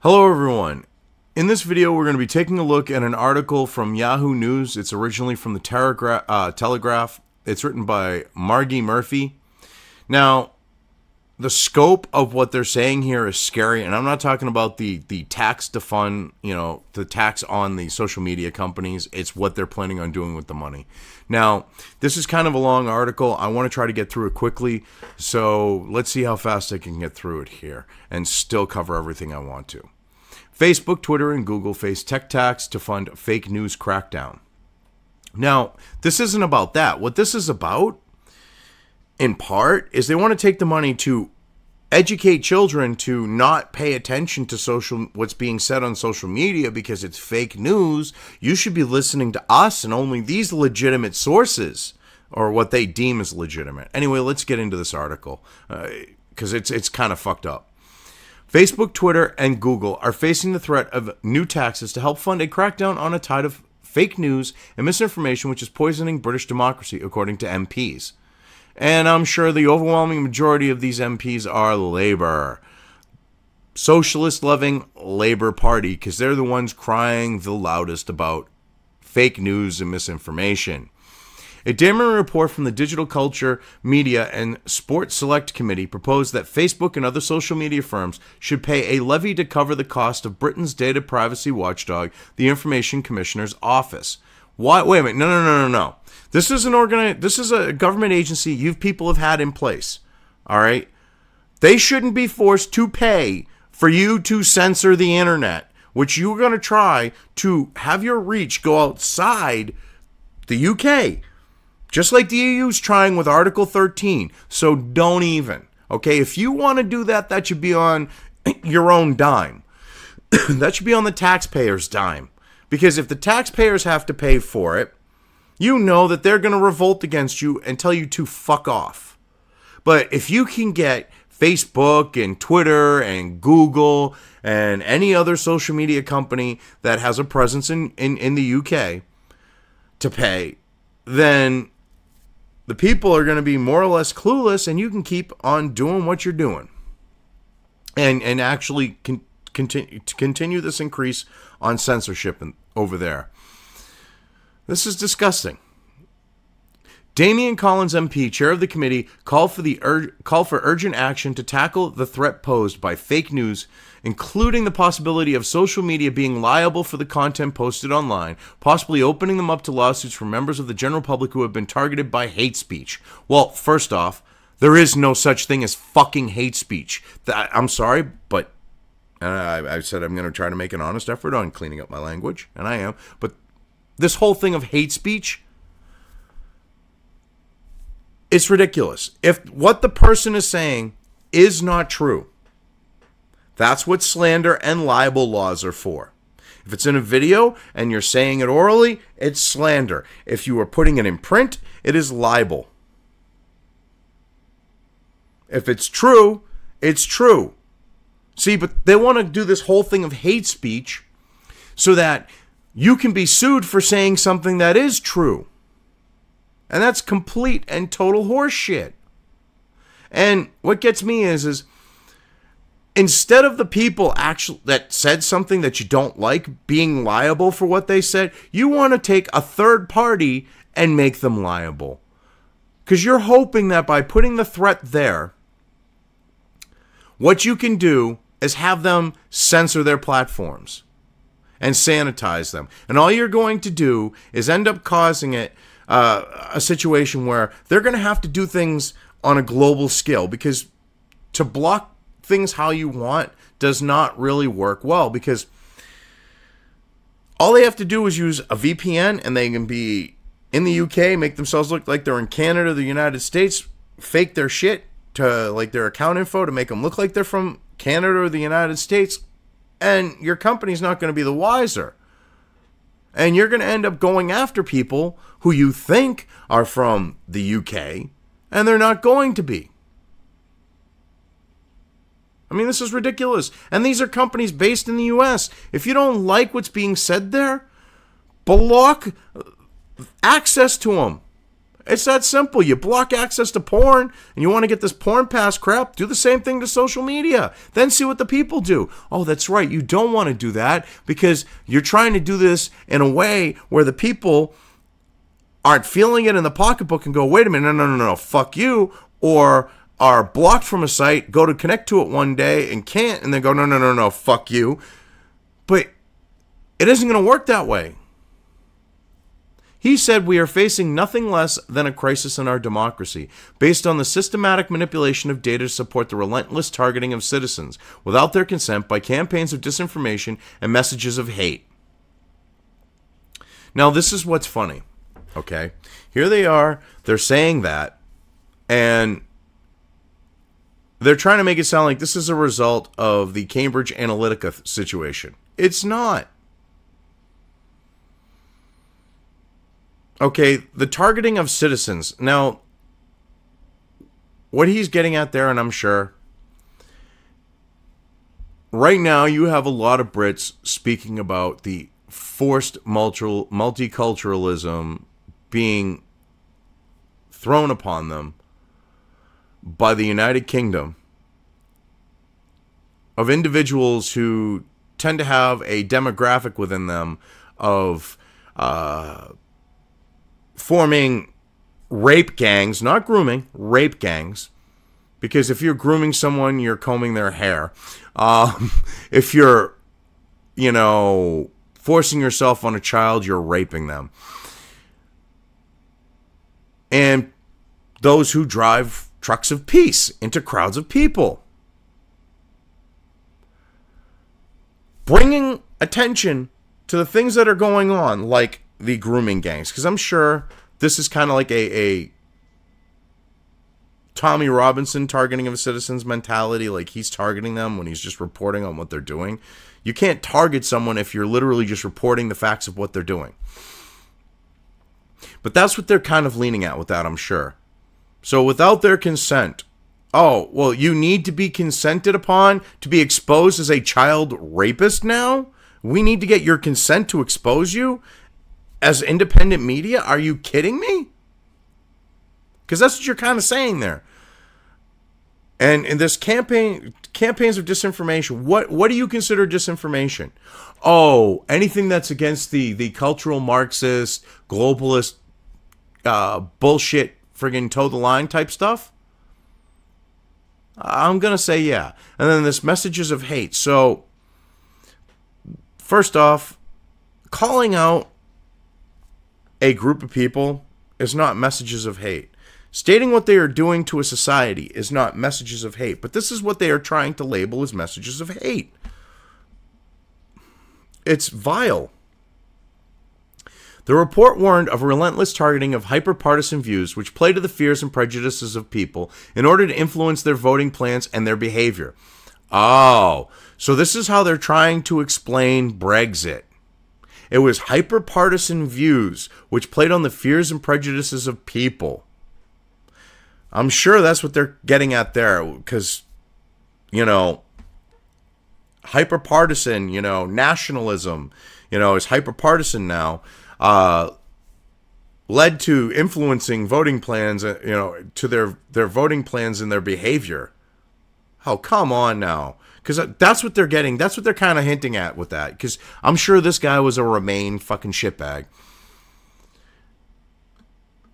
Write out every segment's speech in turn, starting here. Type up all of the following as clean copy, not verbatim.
Hello everyone. In this video we're going to be taking a look at an article from Yahoo News. It's originally from the Telegraph. It's written by Margie Murphy. Now, the scope of what they're saying here is scary, and I'm not talking about the tax to fund, the tax on the social media companies. It's what they're planning on doing with the money. Now, this is kind of a long article. I want to try to get through it quickly, so let's see how fast I can get through it here and still cover everything I want to. Facebook, Twitter, and Google face tech tax to fund fake news crackdown. Now, this isn't about that. What this is about, in part, is they want to take the money to educate children to not pay attention to what's being said on social media because it's fake news. You should be listening to us and only these legitimate sources, or what they deem as legitimate. Anyway, let's get into this article because it's kind of fucked up. Facebook, Twitter, and Google are facing the threat of new taxes to help fund a crackdown on a tide of fake news and misinformation which is poisoning British democracy, according to MPs. And I'm sure the overwhelming majority of these MPs are Labour. Socialist-loving Labour Party, because they're the ones crying the loudest about fake news and misinformation. A Dameron report from the Digital Culture, Media, and Sports Select Committee proposed that Facebook and other social media firms should pay a levy to cover the cost of Britain's data privacy watchdog, the Information Commissioner's Office. Why? Wait a minute. No. This is This is a government agency you people have had in place. All right? They shouldn't be forced to pay for you to censor the internet, which you're going to try to have your reach go outside the UK. Just like the EU's trying with Article 13. So don't even. Okay? If you want to do that, that should be on your own dime. That should be on the taxpayer's dime. Because if the taxpayers have to pay for it, you know that they're going to revolt against you and tell you to fuck off. But if you can get Facebook and Twitter and Google and any other social media company that has a presence in the UK to pay, then the people are going to be more or less clueless, and you can keep on doing what you're doing. And actually continue this increase on censorship over there. This is disgusting. Damian Collins MP, chair of the committee, called for urgent action to tackle the threat posed by fake news, including the possibility of social media being liable for the content posted online, possibly opening them up to lawsuits from members of the general public who have been targeted by hate speech. Well, first off, there is no such thing as fucking hate speech. I'm sorry, but I said I'm going to try to make an honest effort on cleaning up my language, and I am. But this whole thing of hate speech, it's ridiculous. If what the person is saying is not true, that's what slander and libel laws are for. If it's in a video and you're saying it orally, it's slander. If you are putting it in print, it is libel. If it's true, it's true. See, but they want to do this whole thing of hate speech so that you can be sued for saying something that is true. And that's complete and total horseshit. And what gets me is instead of the people actually that said something that you don't like being liable for what they said, you want to take a third party and make them liable. Because you're hoping that by putting the threat there, what you can do is have them censor their platforms and sanitize them. And all you're going to do is end up causing a situation where they're going to have to do things on a global scale, because to block things how you want does not really work well, because all they have to do is use a VPN and they can be in the UK, make themselves look like they're in Canada or the United States, fake their shit to like their account info to make them look like they're from Canada or the United States, and your company's not going to be the wiser. And you're going to end up going after people who you think are from the UK, and they're not going to be. I mean, this is ridiculous. And these are companies based in the US. If you don't like what's being said there, block access to them. It's that simple. You block access to porn and you want to get this porn pass crap, do the same thing to social media. Then see what the people do. Oh, that's right. You don't want to do that because you're trying to do this in a way where the people aren't feeling it in the pocketbook and go, wait a minute, no, fuck you. Or are blocked from a site, go to connect to it one day and can't, and then go, no, fuck you. But it isn't going to work that way. He said we are facing nothing less than a crisis in our democracy, based on the systematic manipulation of data to support the relentless targeting of citizens, without their consent, by campaigns of disinformation and messages of hate. Now, this is what's funny, okay? Here they are, they're saying that, and they're trying to make it sound like this is a result of the Cambridge Analytica situation. It's not. Okay, the targeting of citizens. Now, what he's getting at there, and I'm sure, right now you have a lot of Brits speaking about the forced multiculturalism being thrown upon them by the United Kingdom of individuals who tend to have a demographic within them of forming rape gangs, not grooming, rape gangs. Because if you're grooming someone, you're combing their hair. If you're, forcing yourself on a child, you're raping them. And those who drive trucks of peace into crowds of people. Bringing attention to the things that are going on, like the grooming gangs. Because I'm sure this is kind of like a Tommy Robinson targeting of citizens mentality. Like he's targeting them when he's just reporting on what they're doing. You can't target someone if you're literally just reporting the facts of what they're doing. But that's what they're kind of leaning at with that, I'm sure. So without their consent, oh, well, you need to be consented upon to be exposed as a child rapist now? We need to get your consent to expose you as independent media? Are you kidding me? Because that's what you're kind of saying there. And in this campaigns of disinformation, what do you consider disinformation? Oh, anything that's against the cultural Marxist, globalist, bullshit, friggin' toe the line type stuff? I'm going to say yeah. And then this messages of hate. So, first off, calling out a group of people is not messages of hate. Stating what they are doing to a society is not messages of hate. But this is what they are trying to label as messages of hate. It's vile. The report warned of relentless targeting of hyper-partisan views which play to the fears and prejudices of people in order to influence their voting plans and their behavior. Oh, so this is how they're trying to explain Brexit. It was hyper-partisan views which played on the fears and prejudices of people. I'm sure that's what they're getting at there, because, hyper-partisan, nationalism, is hyper-partisan now. Led to influencing voting plans, to their voting plans and their behavior. Oh, come on now. Because that's what they're getting. That's what they're kind of hinting at with that. Because I'm sure this guy was a Remain fucking shitbag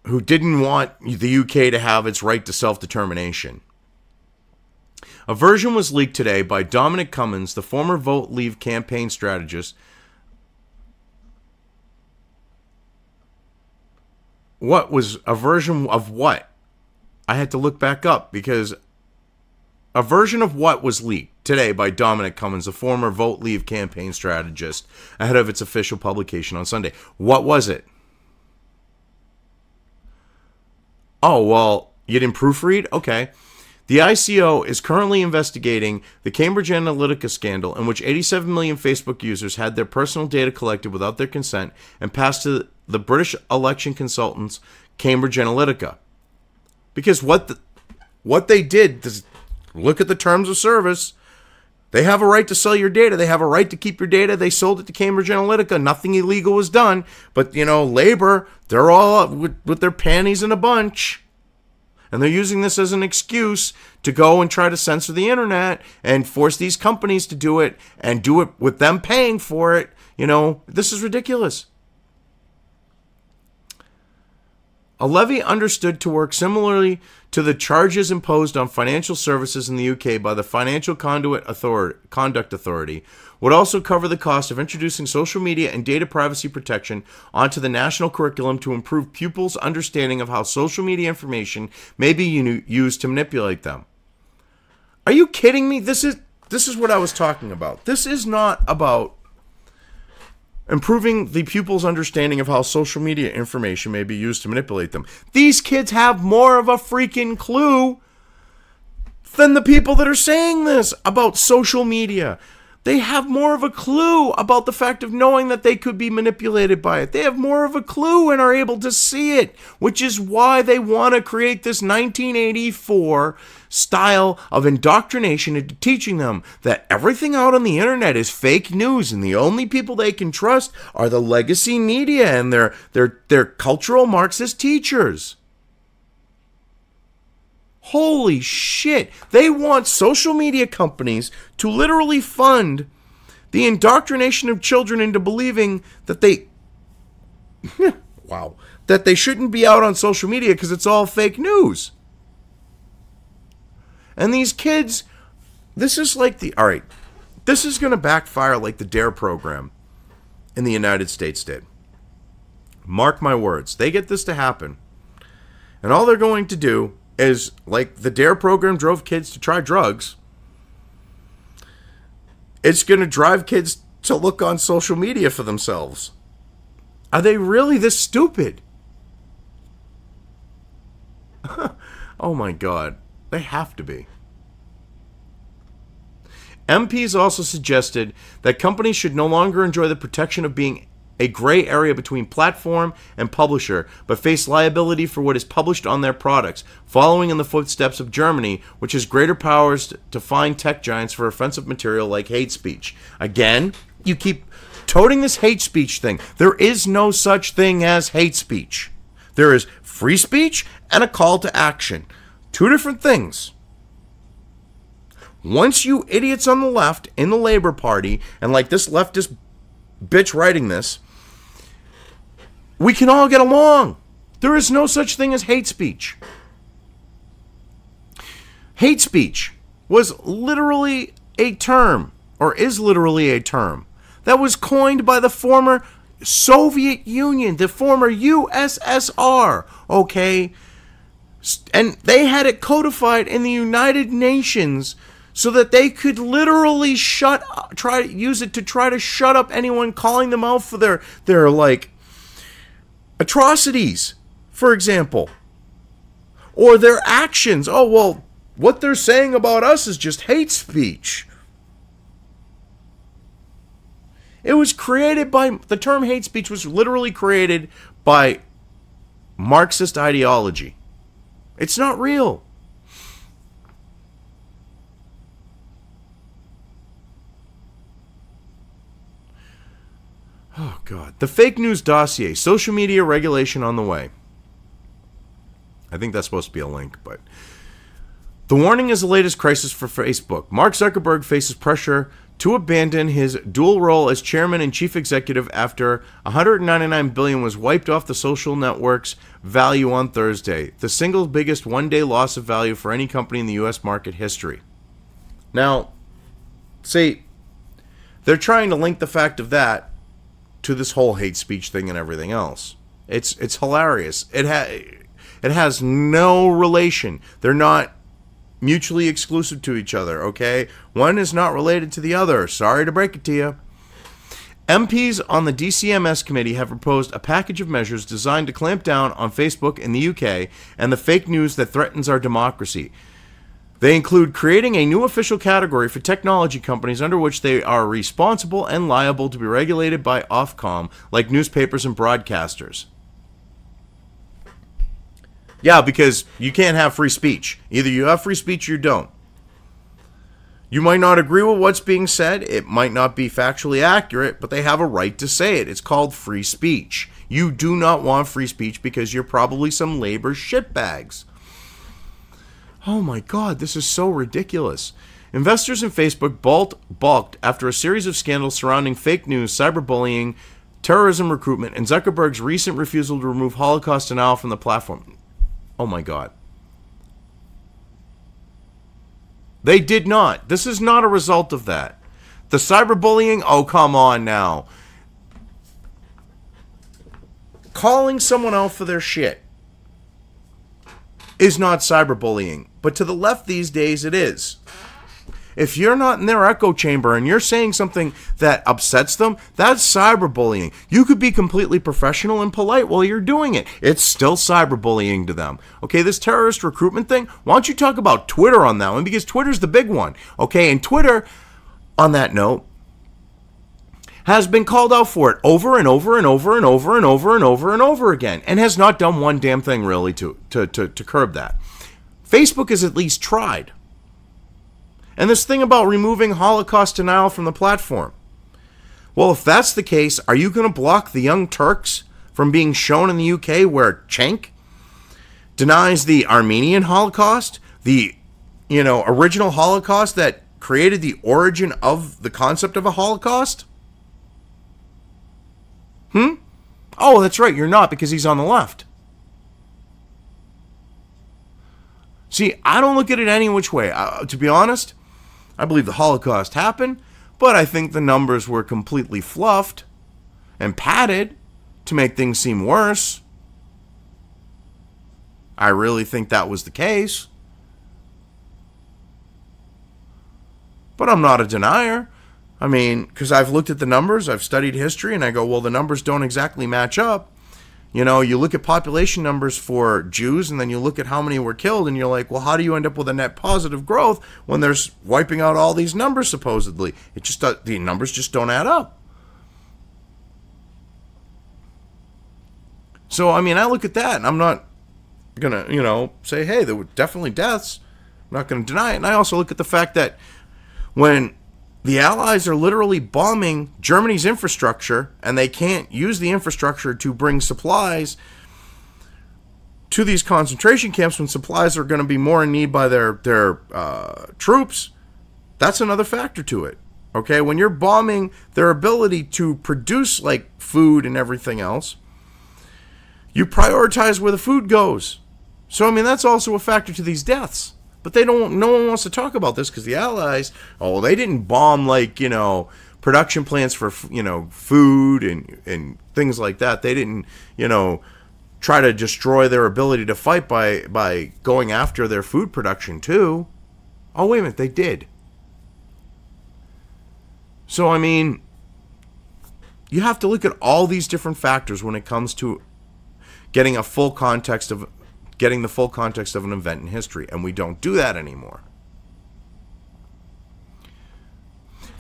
who didn't want the UK to have its right to self-determination. A version was leaked today by Dominic Cummings, the former Vote Leave campaign strategist. What was a version of what? I had to look back up because a version of what was leaked today by Dominic Cummings, the former Vote Leave campaign strategist, ahead of its official publication on Sunday. What was it? Oh, well, you didn't proofread? Okay. The ICO is currently investigating the Cambridge Analytica scandal in which 87 million Facebook users had their personal data collected without their consent and passed to the British election consultants Cambridge Analytica. Because what they did, look at the terms of service, They have a right to sell your data. They have a right to keep your data. They sold it to Cambridge Analytica. Nothing illegal was done. But, labor, they're all with their panties in a bunch. And they're using this as an excuse to go and try to censor the internet and force these companies to do it and do it with them paying for it. This is ridiculous. A levy understood to work similarly to the charges imposed on financial services in the UK by the Financial Conduct Authority would also cover the cost of introducing social media and data privacy protection onto the national curriculum to improve pupils' understanding of how social media information may be used to manipulate them. Are you kidding me? This is what I was talking about. This is not about improving the pupils' understanding of how social media information may be used to manipulate them. These kids have more of a freaking clue than the people that are saying this about social media. They have more of a clue about the fact of knowing that they could be manipulated by it. They have more of a clue and are able to see it, which is why they want to create this 1984 style of indoctrination into teaching them that everything out on the internet is fake news and the only people they can trust are the legacy media and their cultural Marxist teachers. Holy shit. They want social media companies to literally fund the indoctrination of children into believing that they that they shouldn't be out on social media because it's all fake news. And these kids, this is like this is going to backfire like the DARE program in the United States did. Mark my words. They get this to happen. And all they're going to do is, like the DARE program drove kids to try drugs, it's going to drive kids to look on social media for themselves. Are they really this stupid? Oh my God. They have to be. MPs also suggested that companies should no longer enjoy the protection of being a gray area between platform and publisher, but face liability for what is published on their products, following in the footsteps of Germany, which has greater powers to fine tech giants for offensive material like hate speech. Again, you keep toting this hate speech thing. There is no such thing as hate speech. There is free speech and a call to action. Two different things. Once you idiots on the left in the Labour Party, and like this leftist bitch writing this, we can all get along. There is no such thing as hate speech. Hate speech was literally a term, or is literally a term, that was coined by the former Soviet Union, the former USSR, okay? And they had it codified in the United Nations so that they could literally try to use it to try to shut up anyone calling them out for their like atrocities, for example, or their actions. Oh, well, what they're saying about us is just hate speech. It was created by, the term hate speech was literally created by Marxist ideology. It's not real. Oh, God. The fake news dossier. Social media regulation on the way. I think that's supposed to be a link, but... The warning is the latest crisis for Facebook. Mark Zuckerberg faces pressure to abandon his dual role as chairman and chief executive after $199 billion was wiped off the social network's value on Thursday, the single biggest one-day loss of value for any company in the U.S. market history. Now, see, they're trying to link the fact of that to this whole hate speech thing and everything else. It's hilarious. It has no relation. They're not mutually exclusive to each other, okay? One is not related to the other. Sorry to break it to you. MPs on the DCMS committee have proposed a package of measures designed to clamp down on Facebook in the UK and the fake news that threatens our democracy. They include creating a new official category for technology companies under which they are responsible and liable to be regulated by Ofcom, like newspapers and broadcasters. Yeah, because you can't have free speech. Either you have free speech or you don't. You might not agree with what's being said. It might not be factually accurate, but they have a right to say it. It's called free speech. You do not want free speech because you're probably some labor shitbags. Oh my God, this is so ridiculous. Investors in Facebook balked after a series of scandals surrounding fake news, cyberbullying, terrorism recruitment, and Zuckerberg's recent refusal to remove Holocaust denial from the platform. Oh my God. They did not. This is not a result of that. The cyberbullying, oh, come on now. Calling someone out for their shit is not cyberbullying. But to the left these days, it is. If you're not in their echo chamber and you're saying something that upsets them, that's cyberbullying. You could be completely professional and polite while you're doing it. It's still cyberbullying to them. Okay, this terrorist recruitment thing, why don't you talk about Twitter on that one? Because Twitter's the big one. Okay, and Twitter, on that note, has been called out for it over and over and over and over and over and over and over again, and has not done one damn thing really to curb that. Facebook has at least tried. And this thing about removing Holocaust denial from the platform. Well, if that's the case, are you going to block the Young Turks from being shown in the UK where Cenk denies the Armenian Holocaust, the original Holocaust that created the origin of the concept of a Holocaust? Oh, that's right, you're not, because he's on the left. See, I don't look at it any which way. To be honest, I believe the Holocaust happened, but I think the numbers were completely fluffed and padded to make things seem worse. I really think that was the case. But I'm not a denier. I mean, because I've looked at the numbers, I've studied history, and I go, well, the numbers don't exactly match up. You know, you look at population numbers for Jews, and then you look at how many were killed, and you're like, well, how do you end up with a net positive growth when there's wiping out all these numbers, supposedly? It just, the numbers just don't add up. So, I mean, I look at that, and I'm not going to, say, hey, there were definitely deaths. I'm not going to deny it. And I also look at the fact that when the Allies are literally bombing Germany's infrastructure, and they can't use the infrastructure to bring supplies to these concentration camps when supplies are going to be more in need by their troops. That's another factor to it. Okay, when you're bombing their ability to produce like food and everything else, you prioritize where the food goes. So I mean, that's also a factor to these deaths. But no one wants to talk about this because the Allies, they didn't bomb like, production plants for, food and things like that. They didn't, try to destroy their ability to fight by going after their food production too. Oh, wait a minute, they did. So, I mean, you have to look at all these different factors when it comes to getting the full context of an event in history, and we don't do that anymore.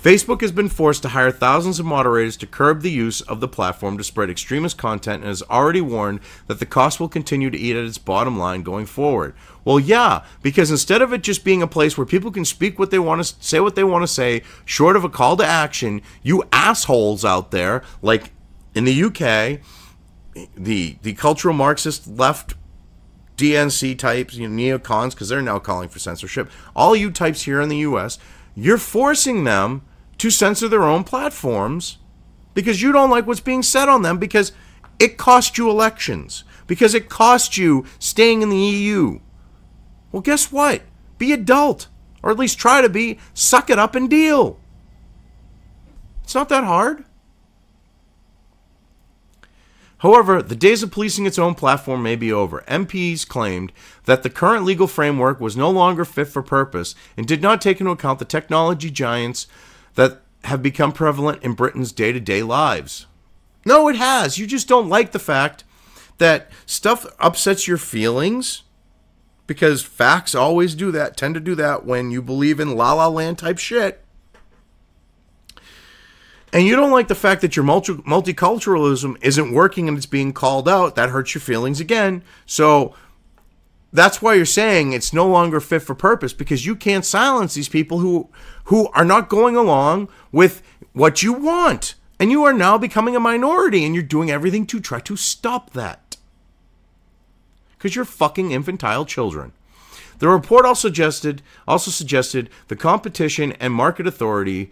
Facebook has been forced to hire thousands of moderators to curb the use of the platform to spread extremist content and has already warned that the cost will continue to eat at its bottom line going forward. Well, yeah, because instead of it just being a place where people can speak what they want to say, what they want to say, short of a call to action, you assholes out there, like in the UK, the cultural Marxist left DNC types, neocons, because they're now calling for censorship. All you types here in the U.S., you're forcing them to censor their own platforms because you don't like what's being said on them because it cost you elections, because it cost you staying in the EU. Well, guess what? Be adult, or at least try to be. Suck it up and deal. It's not that hard. However, the days of policing its own platform may be over. MPs claimed that the current legal framework was no longer fit for purpose and did not take into account the technology giants that have become prevalent in Britain's day-to-day lives. No, it has. You just don't like the fact that stuff upsets your feelings, because facts always tend to do that when you believe in la-la land type shit. And you don't like the fact that your multiculturalism isn't working and it's being called out. That hurts your feelings again. So that's why you're saying it's no longer fit for purpose, because you can't silence these people who are not going along with what you want. And you are now becoming a minority, and you're doing everything to try to stop that. Because you're fucking infantile children. The report also suggested the Competition and Market Authority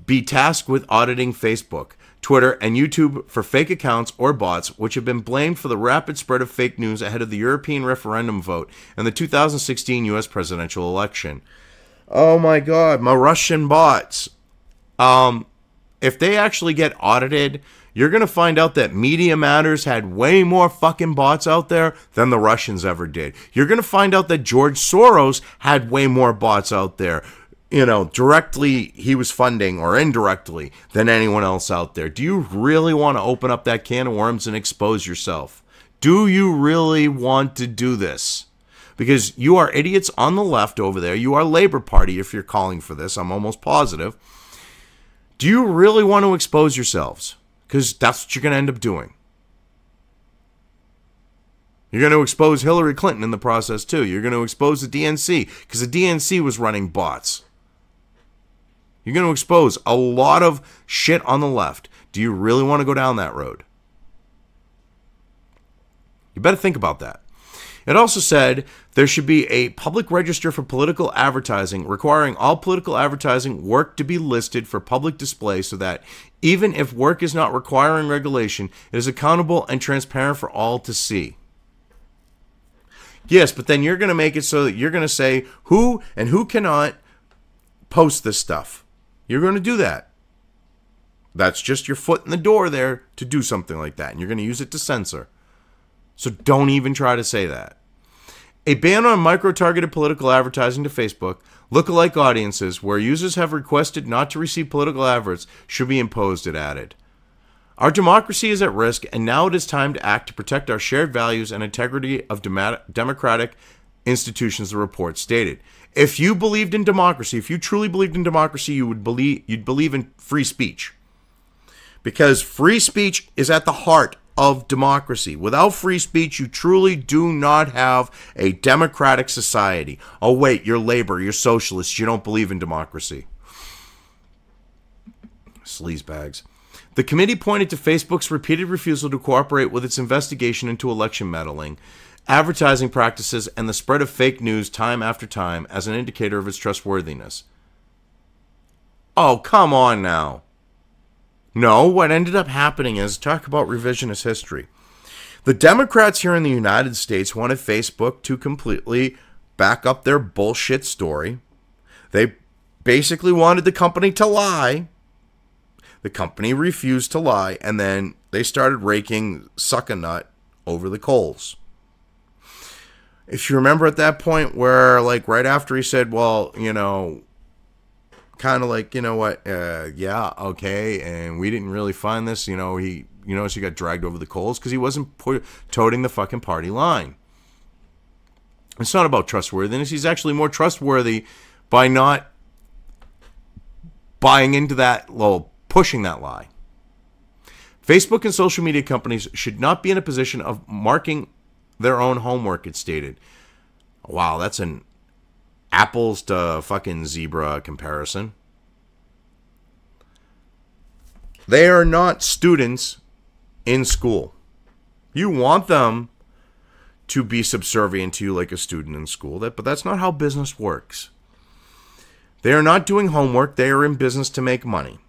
be tasked with auditing Facebook, Twitter, and YouTube for fake accounts or bots, which have been blamed for the rapid spread of fake news ahead of the European referendum vote and the 2016 U.S. presidential election. Oh my God, my Russian bots. If they actually get audited, you're going to find out that Media Matters had way more fucking bots out there than the Russians ever did. You're going to find out that George Soros had way more bots out there. You know, directly he was funding or indirectly than anyone else out there. Do you really want to open up that can of worms and expose yourself? Do you really want to do this? Because you are idiots on the left over there. You are Labor Party if you're calling for this. I'm almost positive. Do you really want to expose yourselves? Because that's what you're going to end up doing. You're going to expose Hillary Clinton in the process too. You're going to expose the DNC because the DNC was running bots. You're going to expose a lot of shit on the left. Do you really want to go down that road? You better think about that. It also said there should be a public register for political advertising requiring all political advertising work to be listed for public display so that even if work is not requiring regulation, it is accountable and transparent for all to see. Yes, but then you're going to make it so that you're going to say who and who cannot post this stuff. You're going to do that. That's just your foot in the door there to do something like that. And you're going to use it to censor. So don't even try to say that. A ban on micro-targeted political advertising to Facebook, lookalike audiences where users have requested not to receive political adverts should be imposed, it added. Our democracy is at risk, and now it is time to act to protect our shared values and integrity of democratic institutions, the report stated. If you believed in democracy, if you truly believed in democracy, you'd believe in free speech. Because free speech is at the heart of democracy. Without free speech, you truly do not have a democratic society. Oh wait, you're labor, you're socialist, you don't believe in democracy. Sleazebags. The committee pointed to Facebook's repeated refusal to cooperate with its investigation into election meddling, advertising practices, and the spread of fake news time after time as an indicator of its trustworthiness. Oh, come on now. No, what ended up happening is, talk about revisionist history. The Democrats here in the United States wanted Facebook to completely back up their bullshit story. They basically wanted the company to lie. The company refused to lie, and then they started raking suck-a-nut over the coals. If you remember at that point where, like, right after he said, well, you know, kind of like, you know what, yeah, okay, and we didn't really find this, you know, he got dragged over the coals because he wasn't toting the fucking party line. It's not about trustworthiness. He's actually more trustworthy by not buying into that, well, pushing that lie. Facebook and social media companies should not be in a position of marking their own homework, it stated. Wow, that's an apples to fucking zebra comparison. They are not students in school. You want them to be subservient to you like a student in school, but that's not how business works. They are not doing homework. They are in business to make money.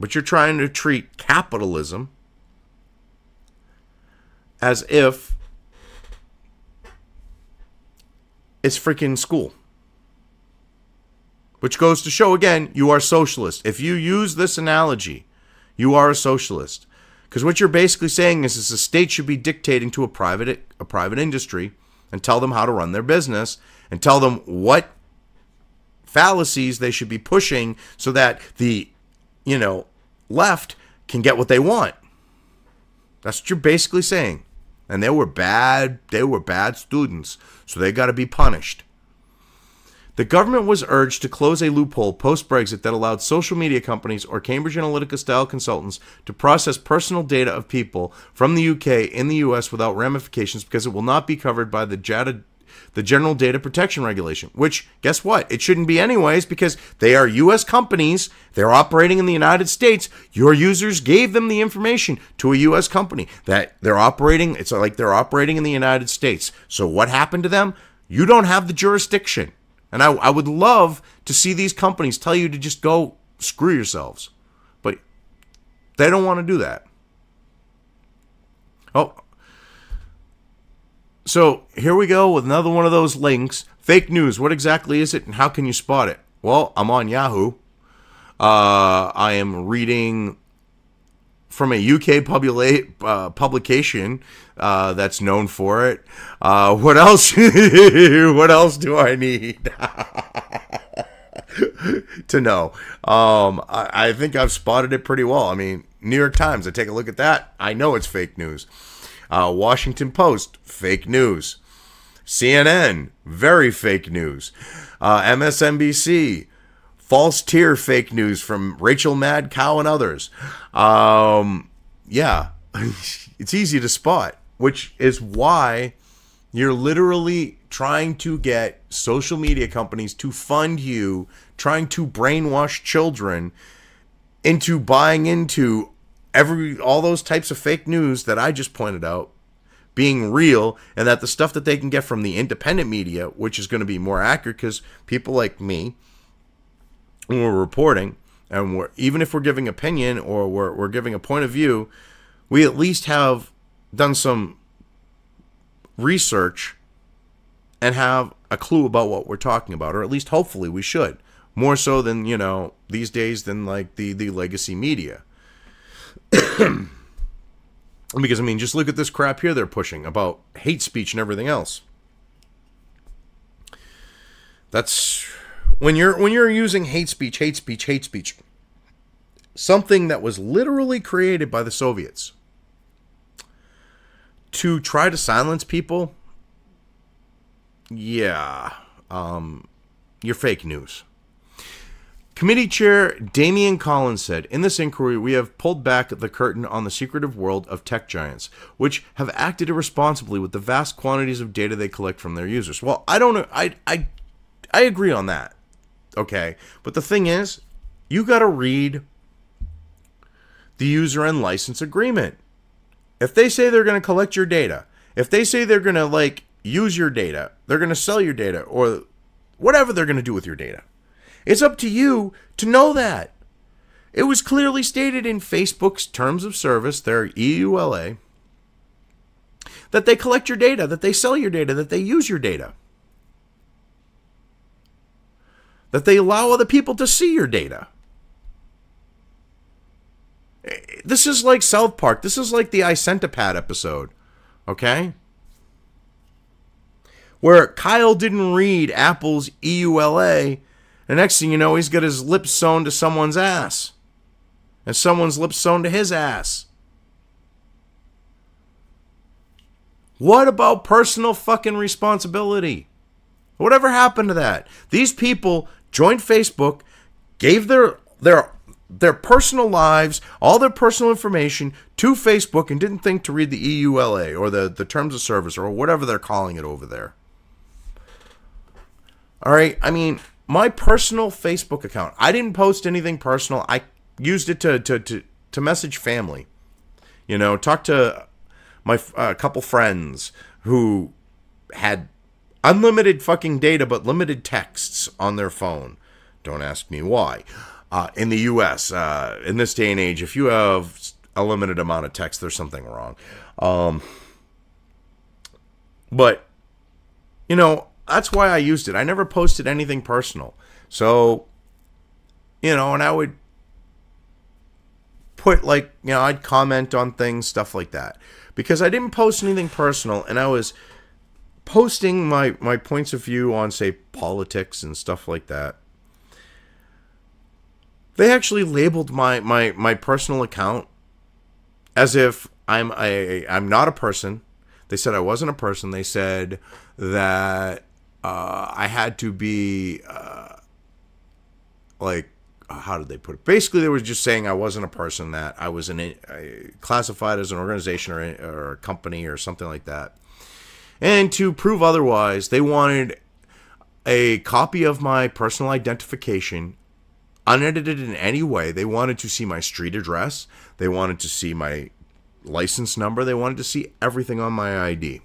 But you're trying to treat capitalism as if it's freaking school. Which goes to show, again, you are socialist. If you use this analogy, you are a socialist. Because what you're basically saying is the state should be dictating to a private industry and tell them how to run their business and tell them what fallacies they should be pushing so that the, left can get what they want. That's what you're basically saying. And they were bad students, so they got to be punished. The government was urged to close a loophole post-Brexit that allowed social media companies or Cambridge Analytica-style consultants to process personal data of people from the UK in the US without ramifications because it will not be covered by the General Data Protection Regulation, which, guess what? It shouldn't be anyways because they are U.S. companies. They're operating in the United States. Your users gave them the information to a U.S. company that they're operating. It's like they're operating in the United States. So what happened to them? You don't have the jurisdiction. And I would love to see these companies tell you to just go screw yourselves. But they don't want to do that. Oh, so here we go with another one of those links. Fake news. What exactly is it and how can you spot it? Well, I'm on Yahoo. I am reading from a UK publication that's known for it. What else? What else do I need to know? I think I've spotted it pretty well. I mean, New York Times, I take a look at that. I know it's fake news. Washington Post, fake news. CNN, very fake news. MSNBC, false tier fake news from Rachel Madcow and others. Yeah, it's easy to spot, which is why you're literally trying to get social media companies to fund you, trying to brainwash children into buying into all those types of fake news that I just pointed out being real, and that the stuff that they can get from the independent media, which is going to be more accurate because people like me, when we're reporting, and even if we're giving opinion or we're giving a point of view, we at least have done some research and have a clue about what we're talking about, or at least hopefully we should. More so than, these days than like the legacy media. Because, I mean, just look at this crap here they're pushing about hate speech and everything else. That's when you're using hate speech, something that was literally created by the Soviets to try to silence people. Yeah, you're fake news. Committee Chair Damian Collins said, "In this inquiry, we have pulled back the curtain on the secretive world of tech giants, which have acted irresponsibly with the vast quantities of data they collect from their users." Well, I don't know. I agree on that. Okay. But the thing is, you got to read the user and license agreement. If they say they're going to collect your data, if they say they're going to use your data, they're going to sell your data, or whatever they're going to do with your data, it's up to you to know that. It was clearly stated in Facebook's terms of service, their EULA, that they collect your data, that they sell your data, that they use your data, that they allow other people to see your data. This is like South Park. This is like the iCentipad episode, okay? Where Kyle didn't read Apple's EULA, and next thing you know, he's got his lips sewn to someone's ass. And someone's lips sewn to his ass. What about personal fucking responsibility? Whatever happened to that? These people joined Facebook, gave their personal lives, all their personal information to Facebook, and didn't think to read the EULA or the terms of service or whatever they're calling it over there. All right, I mean, my personal Facebook account, I didn't post anything personal. I used it to message family. Talk to my couple friends who had unlimited fucking data but limited texts on their phone. Don't ask me why. In the U.S., in this day and age, if you have a limited amount of text, there's something wrong. But, that's why I used it. I never posted anything personal. So, and I would put I'd comment on things, stuff like that. Because I didn't post anything personal, and I was posting my points of view on, say, politics and stuff like that. They actually labeled my personal account as if I'm not a person. They said I wasn't a person. They said that I had to be like, how did they put it? Basically, they were just saying I wasn't a person, that I was classified as an organization or a company or something like that. And to prove otherwise, they wanted a copy of my personal identification, unedited in any way. They wanted to see my street address. They wanted to see my license number. They wanted to see everything on my ID.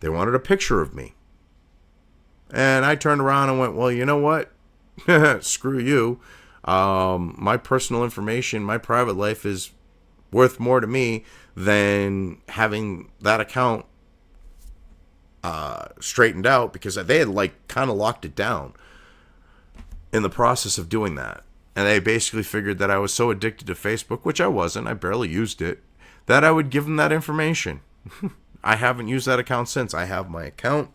They wanted a picture of me. And I turned around and went, well, you know what? Screw you. My personal information, my private life is worth more to me than having that account straightened out, because they had like kind of locked it down in the process of doing that. And they basically figured that I was so addicted to Facebook, which I wasn't, I barely used it, that I would give them that information. I haven't used that account since. I have my account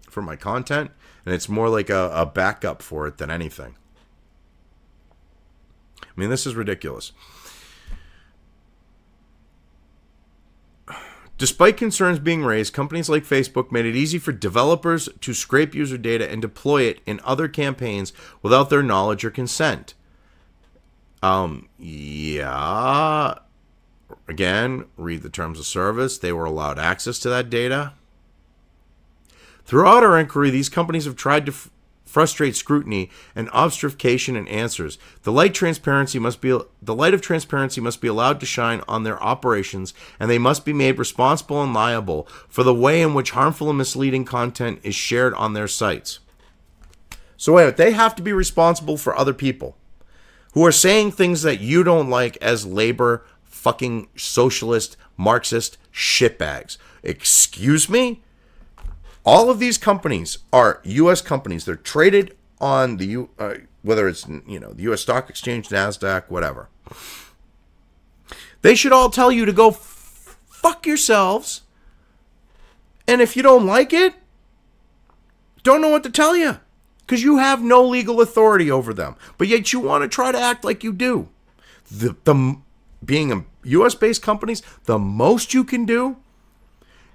for my content, and it's more like a backup for it than anything. I mean, this is ridiculous. Despite concerns being raised, companies like Facebook made it easy for developers to scrape user data and deploy it in other campaigns without their knowledge or consent. Yeah. Again, read the terms of service. They were allowed access to that data. Throughout our inquiry, these companies have tried to frustrate scrutiny and obfuscation in answers. The light of transparency must be allowed to shine on their operations, and they must be made responsible and liable for the way in which harmful and misleading content is shared on their sites. So wait, they have to be responsible for other people who are saying things that you don't like as labor fucking socialist Marxist shitbags. Excuse me? All of these companies are U.S. companies. They're traded on the whether it's the U.S. Stock Exchange, NASDAQ, whatever. They should all tell you to go fuck yourselves. And if you don't like it, don't know what to tell you, because you have no legal authority over them. But yet you want to try to act like you do. Being a U.S.-based companies, the most you can do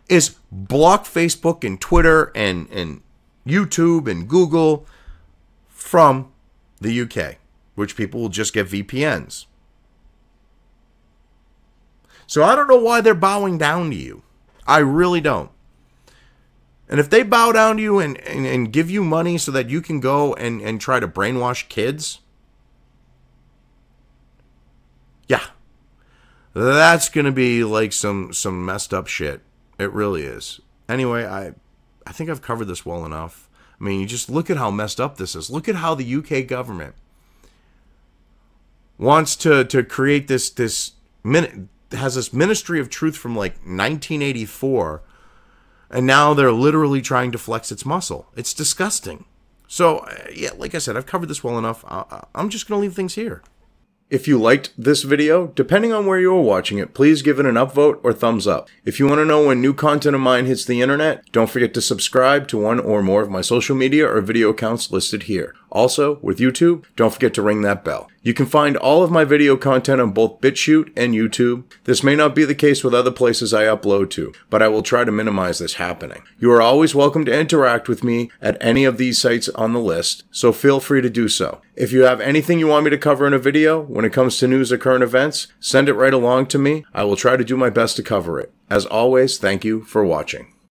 is block Facebook and Twitter and YouTube and Google from the UK, which people will just get VPNs. So I don't know why they're bowing down to you. I really don't. And if they bow down to you and give you money so that you can go and try to brainwash kids, yeah, that's going to be like some messed up shit. It really is. Anyway, I think I've covered this well enough. I mean, you just look at how messed up this is. Look at how the UK government wants to create this Ministry of Truth from like 1984, and now they're literally trying to flex its muscle. It's disgusting. So, yeah, like I said, I've covered this well enough. I'm just going to leave things here. If you liked this video, depending on where you are watching it, please give it an upvote or thumbs up. If you want to know when new content of mine hits the internet, don't forget to subscribe to one or more of my social media or video accounts listed here. Also, with YouTube, don't forget to ring that bell. You can find all of my video content on both BitChute and YouTube. This may not be the case with other places I upload to, but I will try to minimize this happening. You are always welcome to interact with me at any of these sites on the list, so feel free to do so. If you have anything you want me to cover in a video, when it comes to news or current events, send it right along to me. I will try to do my best to cover it. As always, thank you for watching.